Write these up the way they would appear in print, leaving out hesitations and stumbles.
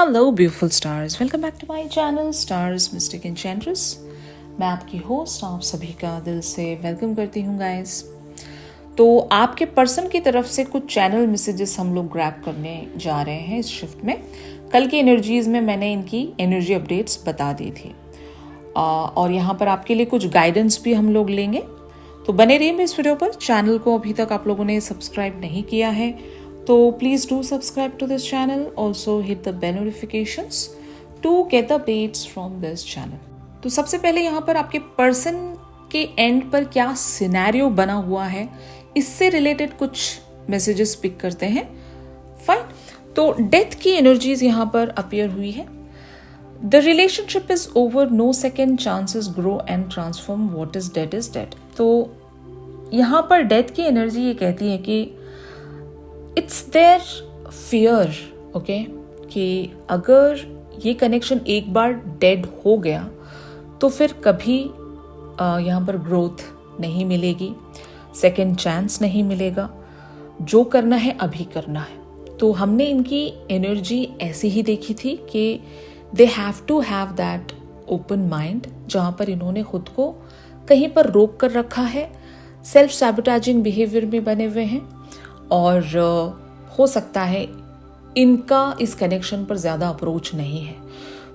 Hello beautiful stars, welcome back to my channel stars mystic enchantress. मैं आपकी host आप सभी का दिल से वेलकम करती हूँ गाइस। तो आपके पर्सन की तरफ से कुछ चैनल मैसेजेस हम लोग ग्रैब करने जा रहे हैं इस शिफ्ट में। कल की एनर्जीज में मैंने इनकी एनर्जी अपडेट्स बता दी थी और यहाँ पर आपके लिए कुछ गाइडेंस भी हम लोग लेंगे। तो बने रहिए इस वीडियो पर। चैनल को अभी तक आप लोगों ने सब्सक्राइब नहीं किया है तो please do subscribe to this channel, also hit the bell notifications to get the updates from this channel. तो सबसे पहले यहाँ पर आपके पर्सन के एंड पर क्या सिनेरियो बना हुआ है इससे रिलेटेड कुछ मैसेजेस पिक करते हैं। फाइन, तो डेथ की एनर्जीज यहाँ पर अपीयर हुई है। The relationship is over, no second chances, grow and transform, what is dead. तो यहाँ पर डेथ की एनर्जी ये कहती है कि इट्स देयर फियर, ओके, कि अगर ये कनेक्शन एक बार डेड हो गया तो फिर कभी यहाँ पर ग्रोथ नहीं मिलेगी, सेकेंड चांस नहीं मिलेगा, जो करना है अभी करना है। तो हमने इनकी एनर्जी ऐसी ही देखी थी कि they have to have that open mind, जहाँ पर इन्होंने खुद को कहीं पर रोक कर रखा है, सेल्फ सैबोटेजिंग बिहेवियर में बने हुए हैं और हो सकता है इनका इस कनेक्शन पर ज़्यादा अप्रोच नहीं है।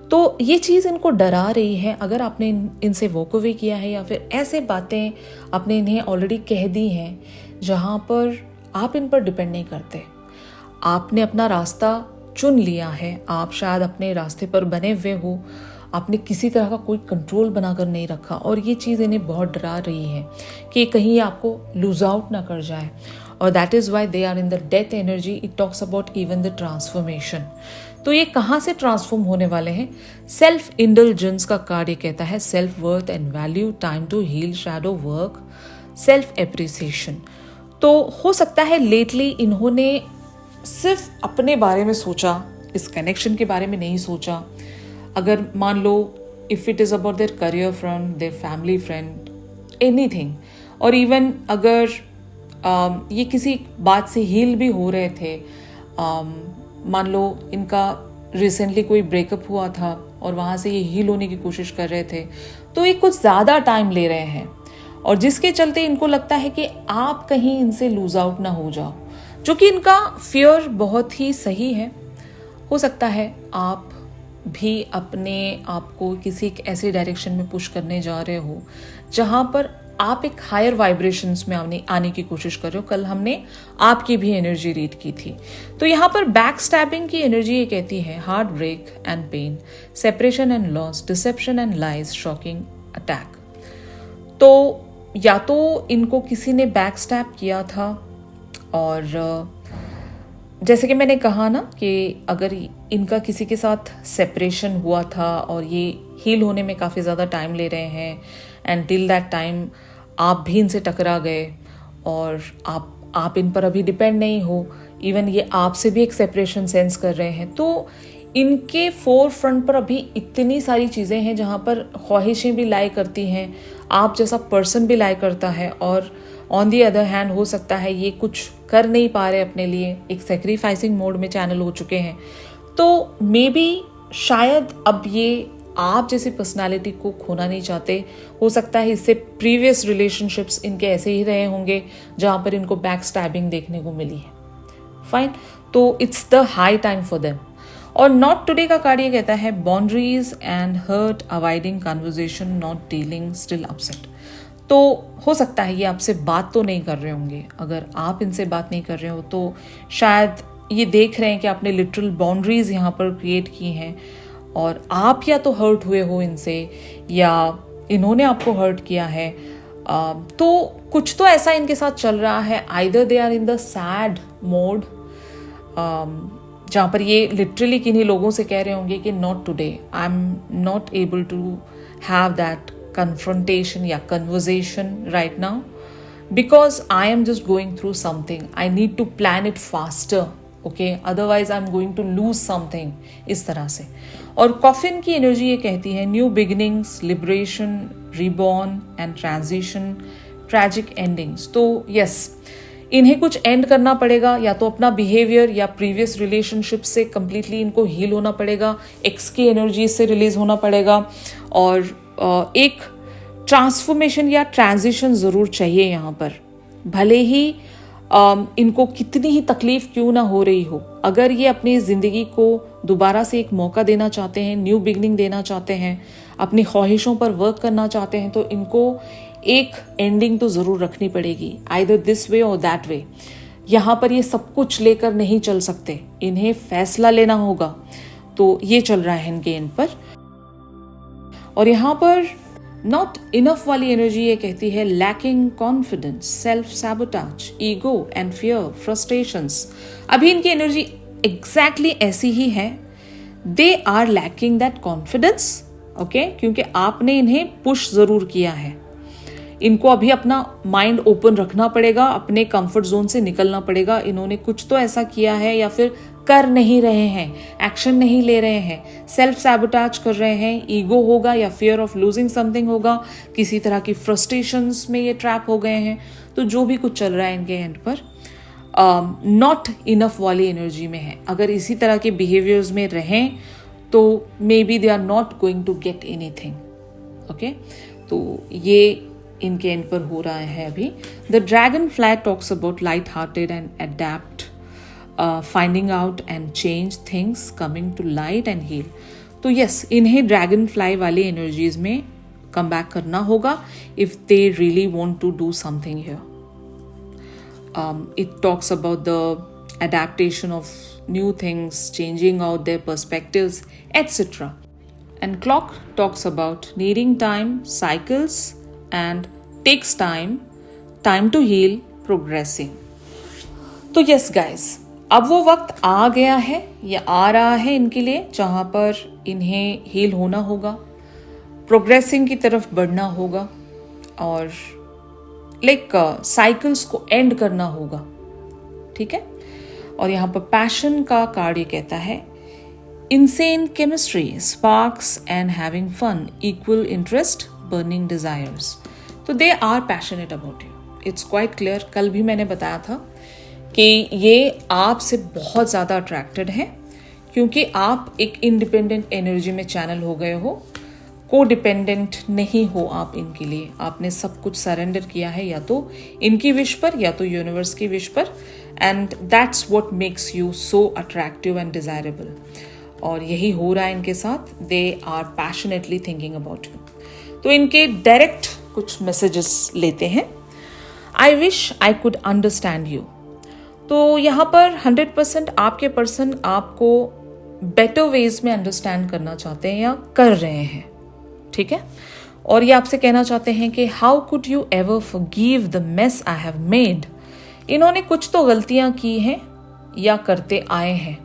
तो ये चीज़ इनको डरा रही है। अगर आपने इनसे वॉक अवे किया है या फिर ऐसे बातें आपने इन्हें ऑलरेडी कह दी हैं जहाँ पर आप इन पर डिपेंड नहीं करते, आपने अपना रास्ता चुन लिया है, आप शायद अपने रास्ते पर बने हुए हो, आपने किसी तरह का कोई कंट्रोल बनाकर नहीं रखा और ये चीज़ इन्हें बहुत डरा रही है कि कहीं ये आपको लूज आउट ना कर जाए। और that is why they are in the death energy. It talks about even the transformation. तो ये कहाँ से ट्रांसफॉर्म होने वाले हैं? सेल्फ इंडल्जेंस का कार्ड ये कहता है self worth and value, time to heal, shadow work, self appreciation. तो हो सकता है लेटली इन्होंने सिर्फ अपने बारे में सोचा, इस कनेक्शन के बारे में नहीं सोचा। अगर मान लो if it is about their career friend, their family friend, anything, और इवन अगर ये किसी बात से हील भी हो रहे थे, मान लो इनका रिसेंटली कोई ब्रेकअप हुआ था और वहाँ से ये हील होने की कोशिश कर रहे थे, तो ये कुछ ज़्यादा टाइम ले रहे हैं और जिसके चलते इनको लगता है कि आप कहीं इनसे लूज आउट ना हो जाओ, जो कि इनका फियर बहुत ही सही है। हो सकता है आप भी अपने आप को किसी एक ऐसे डायरेक्शन में पुश करने जा रहे हो जहाँ पर आप एक हायर वाइब्रेशंस में आने की कोशिश कर रहे हो। कल हमने आपकी भी एनर्जी रीड की थी। तो यहाँ पर बैक स्टैबिंग की एनर्जी ये कहती है heartbreak and pain, separation and loss, deception and lies, shocking attack. तो या तो इनको किसी ने बैक स्टैब किया था और जैसे कि मैंने कहा ना कि अगर इनका किसी के साथ सेपरेशन हुआ था और ये हील होने में काफ़ी ज़्यादा टाइम ले रहे हैं एंड टिल दैट टाइम आप भी इनसे टकरा गए और आप इन पर अभी डिपेंड नहीं हो, इवन ये आपसे भी एक सेपरेशन सेंस कर रहे हैं। तो इनके फोर फ्रंट पर अभी इतनी सारी चीज़ें हैं जहाँ पर ख्वाहिशें भी लाई करती हैं, आप जैसा पर्सन भी लाई करता है और ऑन दी अदर हैंड हो सकता है ये कुछ कर नहीं पा रहे अपने लिए, एक सेक्रीफाइसिंग मोड में चैनल हो चुके हैं। तो मे बी शायद अब ये आप जैसी पर्सनालिटी को खोना नहीं चाहते। हो सकता है इससे प्रीवियस रिलेशनशिप्स इनके ऐसे ही रहे होंगे जहाँ पर इनको बैक स्टैबिंग देखने को मिली है। फाइन, तो it's the high time for them. और नॉट टुडे का कार्ड ये कहता है boundaries and hurt, avoiding conversation, not dealing, still upset. तो हो सकता है ये आपसे बात तो नहीं कर रहे होंगे। अगर आप इनसे बात नहीं कर रहे हो तो शायद ये देख रहे हैं कि आपने लिटरल बाउंड्रीज यहाँ पर क्रिएट की हैं और आप या तो हर्ट हुए हो इनसे या इन्होंने आपको हर्ट किया है। तो कुछ तो ऐसा इनके साथ चल रहा है, either they are in the sad mode, जहाँ पर ये लिटरली किन्हीं लोगों से कह रहे होंगे कि not today, I am not able to have that confrontation या conversation right now because I am just going through something. I need to plan it faster, okay? Otherwise I'm going to lose something, इस तरह से। और coffin की energy ये कहती है new beginnings, liberation, reborn and transition, tragic endings. तो yes, इन्हें कुछ एंड करना पड़ेगा, या तो अपना बिहेवियर या प्रीवियस रिलेशनशिप से कंप्लीटली इनको हील होना पड़ेगा, एक्स की एनर्जी से रिलीज होना पड़ेगा, और एक ट्रांसफॉर्मेशन या ट्रांजिशन ज़रूर चाहिए यहाँ पर। भले ही इनको कितनी ही तकलीफ क्यों ना हो रही हो, अगर ये अपनी ज़िंदगी को दोबारा से एक मौका देना चाहते हैं, न्यू बिगनिंग देना चाहते हैं, अपनी ख्वाहिशों पर वर्क करना चाहते हैं, तो इनको एक एंडिंग तो ज़रूर रखनी पड़ेगी, आइदर दिस वे और दैट वे। यहाँ पर ये सब कुछ लेकर नहीं चल सकते, इन्हें फैसला लेना होगा। तो ये चल रहा है इनके एंड पर। और यहाँ पर नॉट इनफ वाली एनर्जी ये कहती है lacking confidence, self sabotage, ego and fear, frustrations. अभी इनकी एनर्जी एग्जैक्टली ऐसी ही है। They are lacking that confidence, okay, क्योंकि आपने इन्हें पुश जरूर किया है। इनको अभी अपना माइंड ओपन रखना पड़ेगा, अपने कंफर्ट जोन से निकलना पड़ेगा। इन्होंने कुछ तो ऐसा किया है या फिर कर नहीं रहे हैं, एक्शन नहीं ले रहे हैं, सेल्फ सैबोटाज कर रहे हैं। ईगो होगा या फियर ऑफ लूजिंग समथिंग होगा, किसी तरह की फ्रस्ट्रेशंस में ये ट्रैप हो गए हैं। तो जो भी कुछ चल रहा है इनके एंड पर नॉट इनफ वाली एनर्जी में है। अगर इसी तरह के बिहेवियर्स में रहें तो maybe they are not going to get anything, okay. तो ये इनके एंड पर हो रहा है अभी। The dragonfly talks about light hearted and adept, finding out and change things, coming to light and heal. तो यस, इन्हें ड्रैगन फ्लाई वाली एनर्जीज में कम बैक करना होगा if they really want to do something here. It talks about the adaptation of new things, changing out their perspectives, etc. And clock talks about needing time, cycles, and takes time to heal, progressing. तो yes guys, अब वो वक्त आ गया है या आ रहा है इनके लिए जहाँ पर इन्हें हील होना होगा, प्रोग्रेसिंग की तरफ बढ़ना होगा, और साइकिल्स को एंड करना होगा, ठीक है। और यहाँ पर पैशन का कार्ड ये कहता है insane chemistry, sparks and having fun, equal interest, burning desires. तो they are passionate about you, it's quite clear. कल भी मैंने बताया था कि ये आपसे बहुत ज़्यादा अट्रैक्टेड है, क्योंकि आप एक इंडिपेंडेंट एनर्जी में चैनल हो गए हो, को डिपेंडेंट नहीं हो आप इनके लिए। आपने सब कुछ सरेंडर किया है या तो इनकी विश पर या तो यूनिवर्स की विश पर, and that's what makes you so attractive and desirable. और यही हो रहा है इनके साथ। They are passionately thinking about you. तो इनके डायरेक्ट कुछ मैसेजेस लेते हैं। I wish I could understand you. तो यहाँ पर 100% आपके पर्सन आपको बेटर वेज में अंडरस्टैंड करना चाहते हैं या कर रहे हैं, ठीक है। और ये आपसे कहना चाहते हैं कि how could you ever forgive the mess I have made. इन्होंने कुछ तो गलतियां की हैं या करते आए हैं,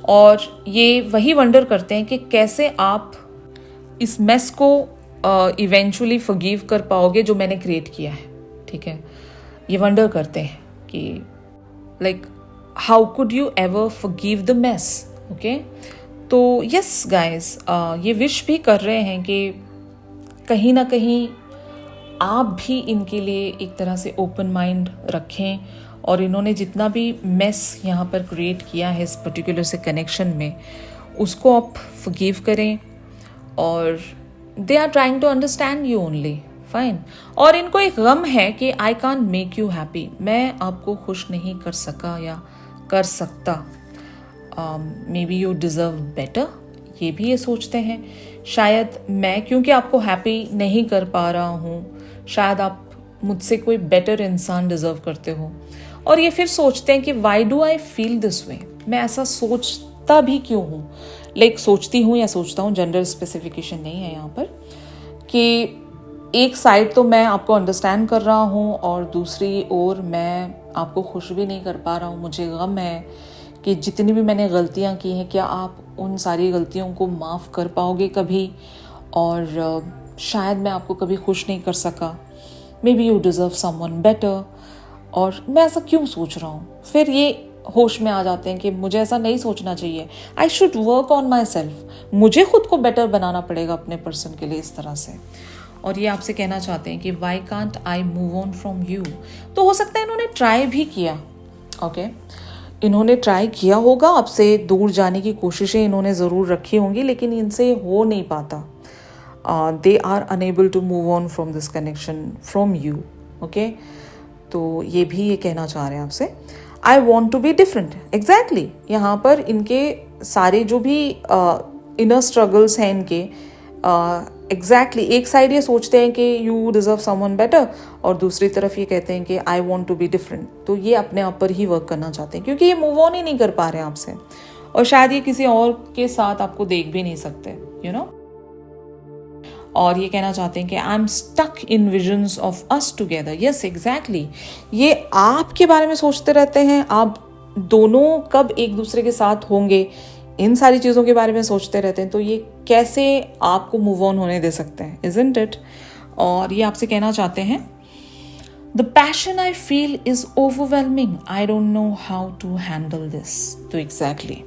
और ये वही वंडर करते हैं कि कैसे आप इस मेस को इवेंचुअली फॉरगिव कर पाओगे जो मैंने क्रिएट किया है, ठीक है। ये वंडर करते हैं कि how could you ever forgive the mess, okay. तो यस गाइस, ये विश भी कर रहे हैं कि कहीं ना कहीं आप भी इनके लिए एक तरह से ओपन माइंड रखें, और इन्होंने जितना भी मेस यहाँ पर क्रिएट किया है इस पर्टिकुलर से कनेक्शन में, उसको आप फॉरगिव करें। और they are trying to understand you only, fine. और इनको एक गम है कि I can't make you happy, मैं आपको खुश नहीं कर सका या कर सकता। Maybe you deserve better, ये भी ये सोचते हैं। शायद मैं क्योंकि आपको हैप्पी नहीं कर पा रहा हूँ, शायद आप मुझसे कोई बेटर इंसान डिज़र्व करते हो। और ये फिर सोचते हैं कि why do I feel this way, मैं ऐसा सोचता भी क्यों हूँ। सोचती हूँ या सोचता हूँ, जेंडर स्पेसिफिकेशन नहीं है यहाँ पर, कि एक साइड तो मैं आपको अंडरस्टैंड कर रहा हूँ और दूसरी ओर मैं आपको खुश भी नहीं कर पा रहा हूँ। मुझे गम है कि जितनी भी मैंने गलतियाँ की हैं, क्या आप उन सारी गलतियों को माफ़ कर पाओगे कभी, और शायद मैं आपको कभी खुश नहीं कर सका। May be you deserve someone better, और मैं ऐसा क्यों सोच रहा हूँ। फिर ये होश में आ जाते हैं कि मुझे ऐसा नहीं सोचना चाहिए, I should work on my self, मुझे खुद को बेटर बनाना पड़ेगा अपने पर्सन के लिए, इस तरह से। और ये आपसे कहना चाहते हैं कि why can't I move on from you. तो हो सकता है इन्होंने ट्राई भी किया, ओके इन्होंने ट्राई किया होगा, आपसे दूर जाने की कोशिशें इन्होंने ज़रूर रखी होंगी, लेकिन इनसे हो नहीं पाता। They are unable to move on from this connection from you, okay. तो ये भी ये कहना चाह रहे हैं आपसे, I want to be different. Exactly यहाँ पर इनके सारे जो भी इनर स्ट्रगल्स हैं इनके, एग्जैक्टली एक साइड ये सोचते हैं कि यू डिजर्व समवन बेटर, और दूसरी तरफ ये कहते हैं कि I want to be different. तो ये अपने आप पर ही वर्क करना चाहते हैं, क्योंकि ये मूव ऑन ही नहीं कर पा रहे हैं आपसे, और शायद ये किसी और के साथ आपको देख भी नहीं सकते, यू नो। और ये कहना चाहते हैं कि I am stuck in visions of us together. Yes exactly, ये आपके बारे में सोचते रहते हैं, आप दोनों कब एक दूसरे के साथ होंगे, इन सारी चीज़ों के बारे में सोचते रहते हैं। तो ये कैसे आपको मूव ऑन होने दे सकते हैं, इजंट इट। और ये आपसे कहना चाहते हैं, the passion I feel is overwhelming, I don't know how to handle this. तो एग्जैक्टली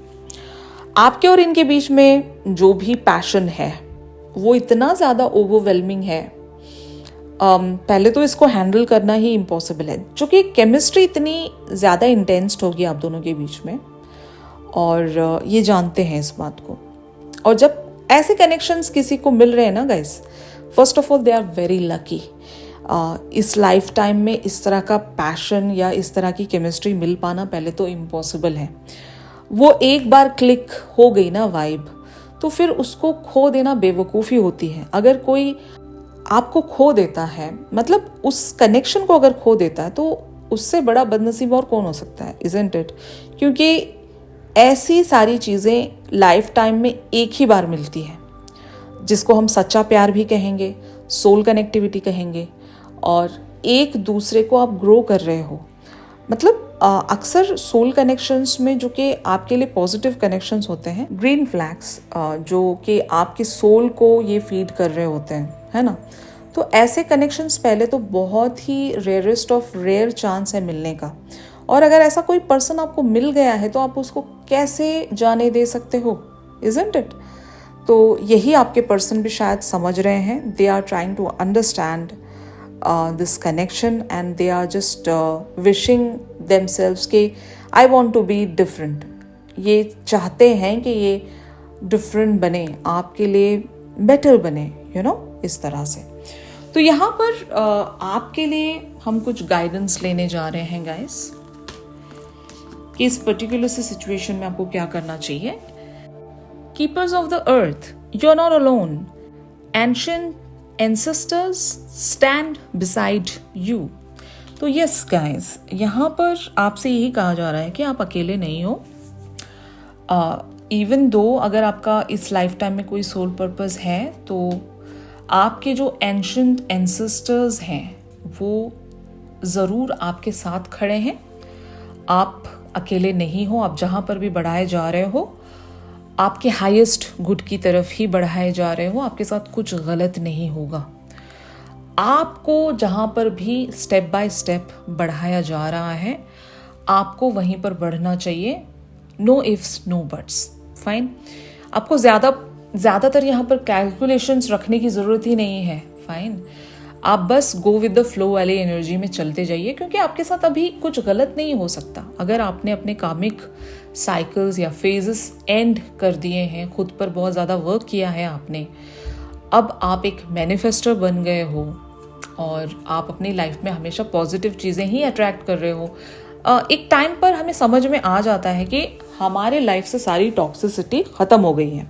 आपके और इनके बीच में जो भी पैशन है वो इतना ज़्यादा ओवरवेलमिंग है, पहले तो इसको हैंडल करना ही इम्पॉसिबल है, क्योंकि केमिस्ट्री इतनी ज़्यादा इंटेंस होगी आप दोनों के बीच में, और ये जानते हैं इस बात को। और जब ऐसे कनेक्शंस किसी को मिल रहे हैं ना guys, first of all they are very lucky. इस लाइफ टाइम में इस तरह का पैशन या इस तरह की केमिस्ट्री मिल पाना पहले तो इम्पॉसिबल है। वो एक बार क्लिक हो गई ना वाइब, तो फिर उसको खो देना बेवकूफ़ी होती है। अगर कोई आपको खो देता है, मतलब उस कनेक्शन को अगर खो देता है, तो उससे बड़ा बदनसीब और कौन हो सकता है, इजंट इट। क्योंकि ऐसी सारी चीज़ें लाइफ टाइम में एक ही बार मिलती है, जिसको हम सच्चा प्यार भी कहेंगे, सोल कनेक्टिविटी कहेंगे, और एक दूसरे को आप ग्रो कर रहे हो। मतलब अक्सर सोल कनेक्शंस में जो कि आपके लिए पॉजिटिव कनेक्शंस होते हैं, ग्रीन फ्लैग्स जो कि आपके सोल को ये फीड कर रहे होते हैं, है ना। तो ऐसे कनेक्शंस पहले तो बहुत ही रेयरेस्ट ऑफ रेयर चांस है मिलने का। और अगर ऐसा कोई पर्सन आपको मिल गया है तो आप उसको कैसे जाने दे सकते हो, इजंट इट। तो यही आपके पर्सन भी शायद समझ रहे हैं। They are trying to understand this connection and they are just wishing themselves कि I want to be different। ये चाहते हैं कि ये different बने, आपके लिए better बने, you know, इस तरह से। तो यहाँ पर आपके लिए हम कुछ गाइडेंस लेने जा रहे हैं गाइस, कि इस पर्टिकुलर से सिचुएशन में आपको क्या करना चाहिए। Keepers of the earth, you are not alone, ancient ancestors stand beside you। तो यस गाइस, यहाँ पर आपसे यही कहा जा रहा है कि आप अकेले नहीं हो। इवन दो अगर आपका इस लाइफ टाइम में कोई सोल पर्पस है, तो आपके जो एंशिएंट एंसेस्टर्स हैं वो ज़रूर आपके साथ खड़े हैं। आप अकेले नहीं हो, आप जहाँ पर भी बढ़ाए जा रहे हो, आपके हाईएस्ट गुड की तरफ ही बढ़ाए जा रहे हो, आपके साथ कुछ गलत नहीं होगा। आपको जहाँ पर भी स्टेप बाय स्टेप बढ़ाया जा रहा है, आपको वहीं पर बढ़ना चाहिए। No ifs no buts, fine. आपको ज़्यादातर यहाँ पर कैलकुलेशंस रखने की ज़रूरत ही नहीं है, फाइन। आप बस गो विद द फ्लो वाली एनर्जी में चलते जाइए, क्योंकि आपके साथ अभी कुछ गलत नहीं हो सकता। अगर आपने अपने कार्मिक साइकिल्स या फेजेस एंड कर दिए हैं, खुद पर बहुत ज़्यादा वर्क किया है आपने, अब आप एक मैनिफेस्टर बन गए हो और आप अपनी लाइफ में हमेशा पॉजिटिव चीज़ें ही अट्रैक्ट कर रहे हो। एक टाइम पर हमें समझ में आ जाता है कि हमारे लाइफ से सारी टॉक्सिसिटी ख़त्म हो गई है।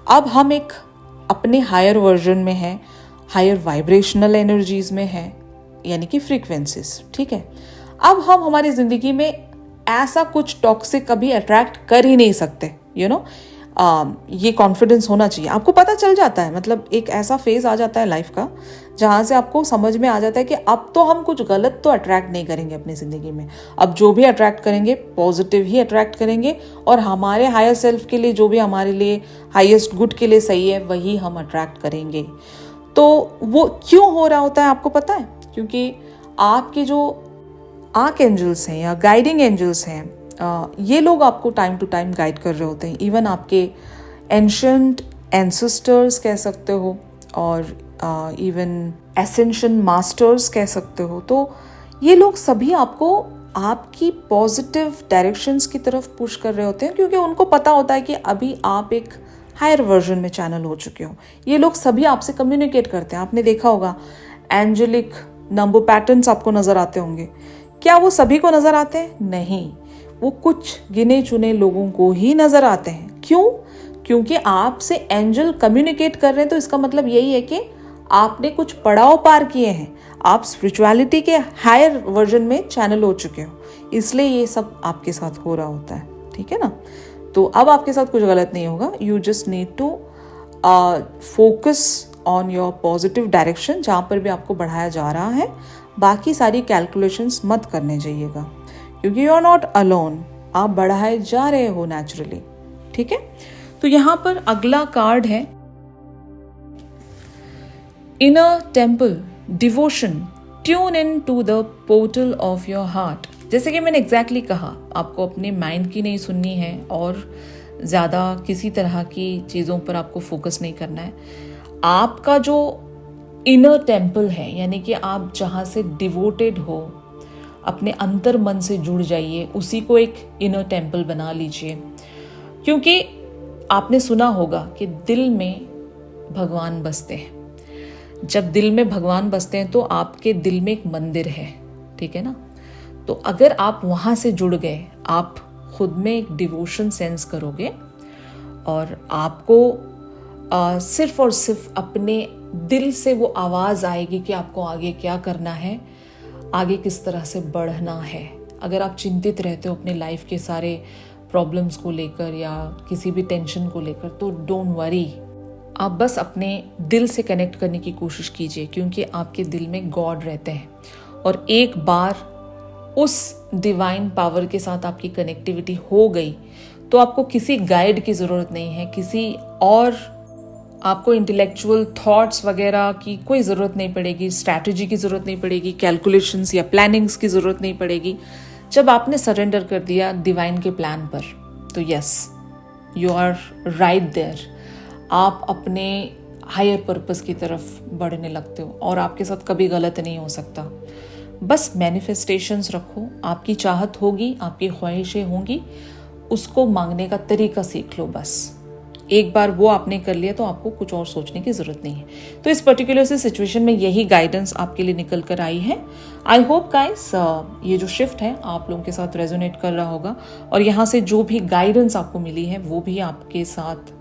अब हम एक अपने हायर वर्जन में हैं, हायर वाइब्रेशनल एनर्जीज में है, यानी कि फ्रीक्वेंसीज, ठीक है। अब हम हमारी ज़िंदगी में ऐसा कुछ टॉक्सिक कभी अट्रैक्ट कर ही नहीं सकते, यू नो। ये कॉन्फिडेंस होना चाहिए। आपको पता चल जाता है, मतलब एक ऐसा फेज आ जाता है लाइफ का जहाँ से आपको समझ में आ जाता है कि अब तो हम कुछ गलत तो अट्रैक्ट नहीं करेंगे अपनी ज़िंदगी में। अब जो भी अट्रैक्ट करेंगे पॉजिटिव ही अट्रैक्ट करेंगे, और हमारे हायर सेल्फ के लिए, जो भी हमारे लिए हाईएस्ट गुड के लिए सही है, वही हम अट्रैक्ट करेंगे। तो वो क्यों हो रहा होता है आपको पता है? क्योंकि आपके जो आर्क एंजल्स हैं या गाइडिंग एंजल्स हैं, ये लोग आपको टाइम टू टाइम गाइड कर रहे होते हैं। इवन आपके एंशिएंट एंसेस्टर्स कह सकते हो, और इवन एसेंशन मास्टर्स कह सकते हो, तो ये लोग सभी आपको आपकी पॉजिटिव डायरेक्शंस की तरफ पुश कर रहे होते हैं, क्योंकि उनको पता होता है कि अभी आप एक हायर वर्जन में चैनल हो चुके हो। ये लोग सभी आपसे कम्युनिकेट करते हैं। आपने देखा होगा एंजेलिक नंबर पैटर्न्स आपको नजर आते होंगे। क्या वो सभी को नजर आते हैं? नहीं, वो कुछ गिने चुने लोगों को ही नजर आते हैं। क्यों? क्योंकि आपसे एंजल कम्युनिकेट कर रहे हैं, तो इसका मतलब यही है कि आपने कुछ पड़ाव पार किए हैं, आप स्पिरिचुअलिटी के हायर वर्जन में चैनल हो चुके हो, इसलिए ये सब आपके साथ हो रहा होता है। ठीक है ना? तो अब आपके साथ कुछ गलत नहीं होगा। You just need to focus on your positive direction, जहाँ पर भी आपको बढ़ाया जा रहा है। बाकी सारी कैलकुलेशंस मत करने जाइएगा, क्योंकि यू आर नॉट अलोन, आप बढ़ाए जा रहे हो नेचुरली। ठीक है? तो यहाँ पर अगला कार्ड है inner temple devotion, tune in to the portal of your heart. जैसे कि मैंने एग्जैक्टली कहा, आपको अपने माइंड की नहीं सुननी है और ज़्यादा किसी तरह की चीज़ों पर आपको फोकस नहीं करना है। आपका जो इनर टेम्पल है, यानी कि आप जहाँ से डिवोटेड हो, अपने अंतर मन से जुड़ जाइए, उसी को एक इनर टेम्पल बना लीजिए। क्योंकि आपने सुना होगा कि दिल में भगवान बसते हैं। जब दिल में भगवान बसते हैं तो आपके दिल में एक मंदिर है। ठीक है ना? तो अगर आप वहाँ से जुड़ गए, आप खुद में एक डिवोशन सेंस करोगे और आपको सिर्फ और सिर्फ अपने दिल से वो आवाज़ आएगी कि आपको आगे क्या करना है, आगे किस तरह से बढ़ना है। अगर आप चिंतित रहते हो अपने लाइफ के सारे प्रॉब्लम्स को लेकर या किसी भी टेंशन को लेकर, तो डोंट वरी, आप बस अपने दिल से कनेक्ट करने की कोशिश कीजिए, क्योंकि आपके दिल में गॉड रहते हैं। और एक बार उस डिवाइन पावर के साथ आपकी कनेक्टिविटी हो गई तो आपको किसी गाइड की ज़रूरत नहीं है, किसी और आपको इंटेलेक्चुअल थॉट्स वगैरह की कोई ज़रूरत नहीं पड़ेगी, स्ट्रैटेजी की ज़रूरत नहीं पड़ेगी, कैलकुलेशंस या प्लानिंग्स की ज़रूरत नहीं पड़ेगी। जब आपने सरेंडर कर दिया डिवाइन के प्लान पर, तो yes, you are right there, आप अपने हायर पर्पस की तरफ बढ़ने लगते हो और आपके साथ कभी गलत नहीं हो सकता। बस मैनिफेस्टेशंस रखो, आपकी चाहत होगी, आपकी ख्वाहिशें होंगी, उसको मांगने का तरीका सीख लो। बस एक बार वो आपने कर लिया तो आपको कुछ और सोचने की ज़रूरत नहीं है। तो इस पर्टिकुलर से सिचुएशन में यही गाइडेंस आपके लिए निकल कर आई है। आई होप गाइस ये जो शिफ्ट है आप लोगों के साथ रेजोनेट कर रहा होगा, और यहाँ से जो भी गाइडेंस आपको मिली है वो भी आपके साथ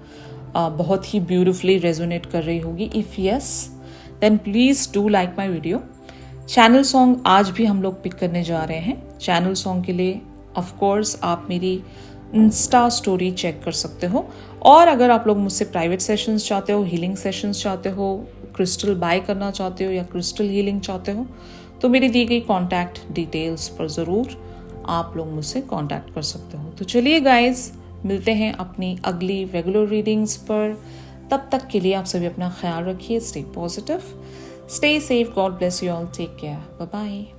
बहुत ही ब्यूटिफुली रेजोनेट कर रही होगी। If yes, then please do like my video. Channel song आज भी हम लोग पिक करने जा रहे हैं। चैनल सॉन्ग के लिए ऑफ कोर्स आप मेरी इंस्टा स्टोरी चेक कर सकते हो, और अगर आप लोग मुझसे प्राइवेट सेशंस चाहते हो, हीलिंग सेशंस चाहते हो, क्रिस्टल बाय करना चाहते हो या क्रिस्टल हीलिंग चाहते हो, तो मेरी दी गई कॉन्टैक्ट डिटेल्स पर ज़रूर आप लोग मुझसे कॉन्टैक्ट कर सकते हो। तो चलिए गाइज, मिलते हैं अपनी अगली रेगुलर रीडिंग्स पर। तब तक के लिए आप सभी अपना ख्याल रखिए, stay positive, stay safe, God bless you all, take care, bye bye.